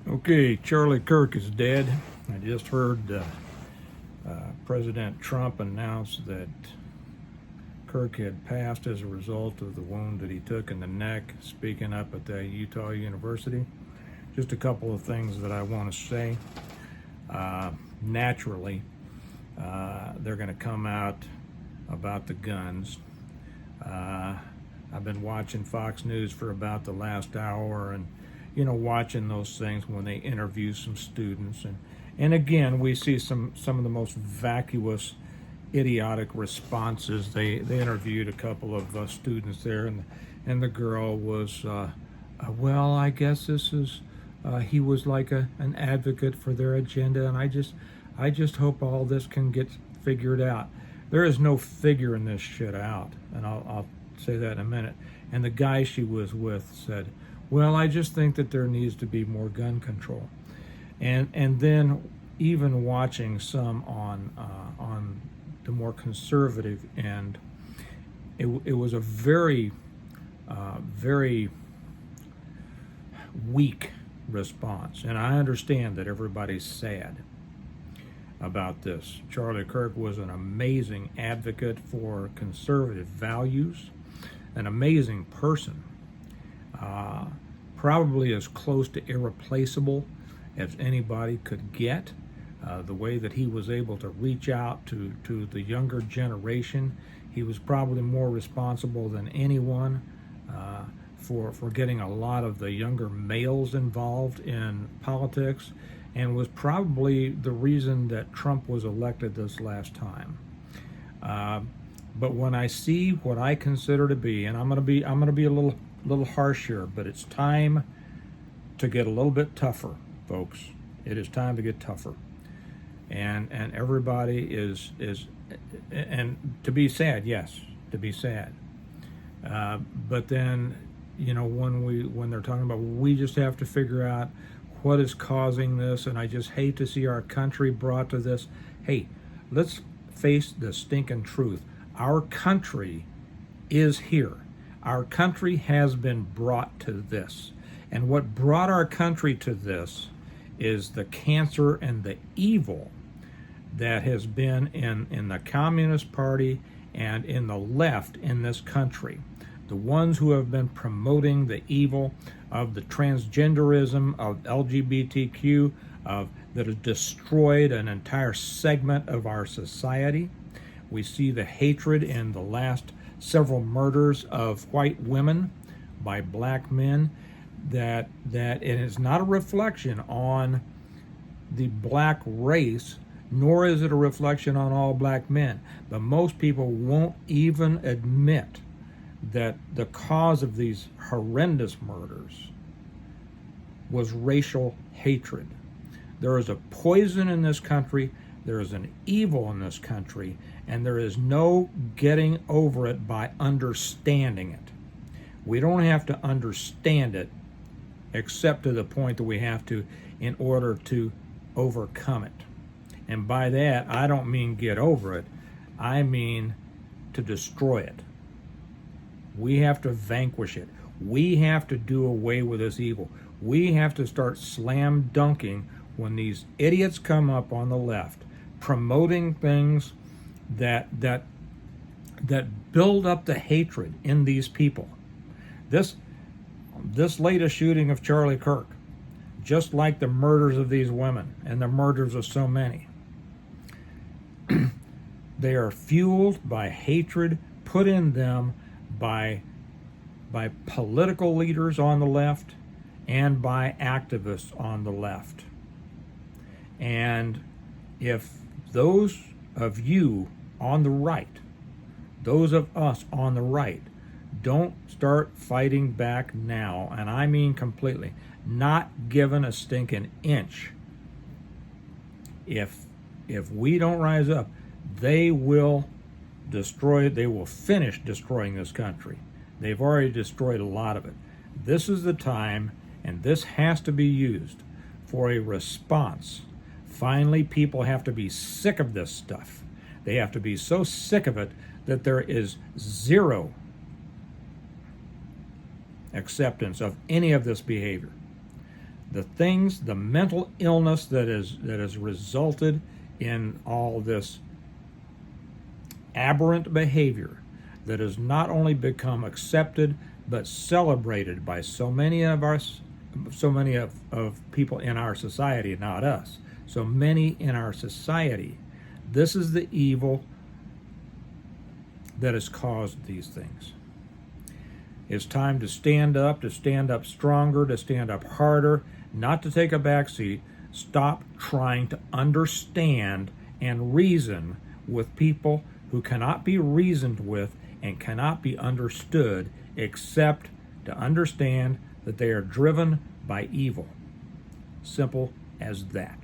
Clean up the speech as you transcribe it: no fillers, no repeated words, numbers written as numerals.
Okay, Charlie Kirk is dead. I just heard President Trump announce that Kirk had passed as a result of the wound that he took in the neck, speaking up at the Utah University. Just a couple of things that I want to say. Naturally, they're going to come out about the guns. I've been watching Fox News for about the last hour and watching those things when they interview some students, and again, we see some of the most vacuous, idiotic responses. They interviewed a couple of students there, and the girl was, well, I guess this is, he was like an advocate for their agenda, and I just hope all this can get figured out. There is no figuring this shit out, and I'll say that in a minute. And the guy she was with said, well, I just think that there needs to be more gun control. And then even watching some on the more conservative end, it was a very weak response. And I understand that everybody's sad about this. Charlie Kirk was an amazing advocate for conservative values, an amazing person. Probably as close to irreplaceable as anybody could get. The way that he was able to reach out to the younger generation, he was probably more responsible than anyone for getting a lot of the younger males involved in politics, and was probably the reason that Trump was elected this last time. But when I see what I consider to be, and I'm gonna be a little harsh here, but it's time to get a little bit tougher, folks. It is time to get tougher, and everybody is and to be sad, yes, to be sad. But then when they're talking about, we just have to figure out what is causing this, and I just hate to see our country brought to this. Hey, let's face the stinking truth. Our country is here. Our country has been brought to this. And what brought our country to this is the cancer and the evil that has been in the Communist Party and in the left in this country. The ones who have been promoting the evil of the transgenderism, of LGBTQ, that has destroyed an entire segment of our society. We see the hatred in the last several murders of white women by black men, that it is not a reflection on the black race, nor is it a reflection on all black men. But most people won't even admit that the cause of these horrendous murders was racial hatred. There is a poison in this country, there is an evil in this country, and there is no getting over it by understanding it. We don't have to understand it except to the point that we have to in order to overcome it. And by that, I don't mean get over it. I mean to destroy it. We have to vanquish it. We have to do away with this evil. We have to start slam dunking when these idiots come up on the left, promoting things that build up the hatred in these people. This latest shooting of Charlie Kirk, just like the murders of these women and the murders of so many, they are fueled by hatred put in them by political leaders on the left and by activists on the left. And if those of you on the right, those of us on the right, don't start fighting back now, and I mean completely, not giving a stinking inch, if we don't rise up, they will finish destroying this country. They've already destroyed a lot of it. This is the time, and this has to be used for a response. Finally, people have to be sick of this stuff. They have to be so sick of it that there is zero acceptance of any of this behavior. The things, the mental illness that has resulted in all this aberrant behavior that has not only become accepted but celebrated by so many of people in our society, not us, so many in our society. This is the evil that has caused these things. It's time to stand up stronger, to stand up harder, not to take a back seat. Stop trying to understand and reason with people who cannot be reasoned with and cannot be understood, except to understand that they are driven by evil. Simple as that.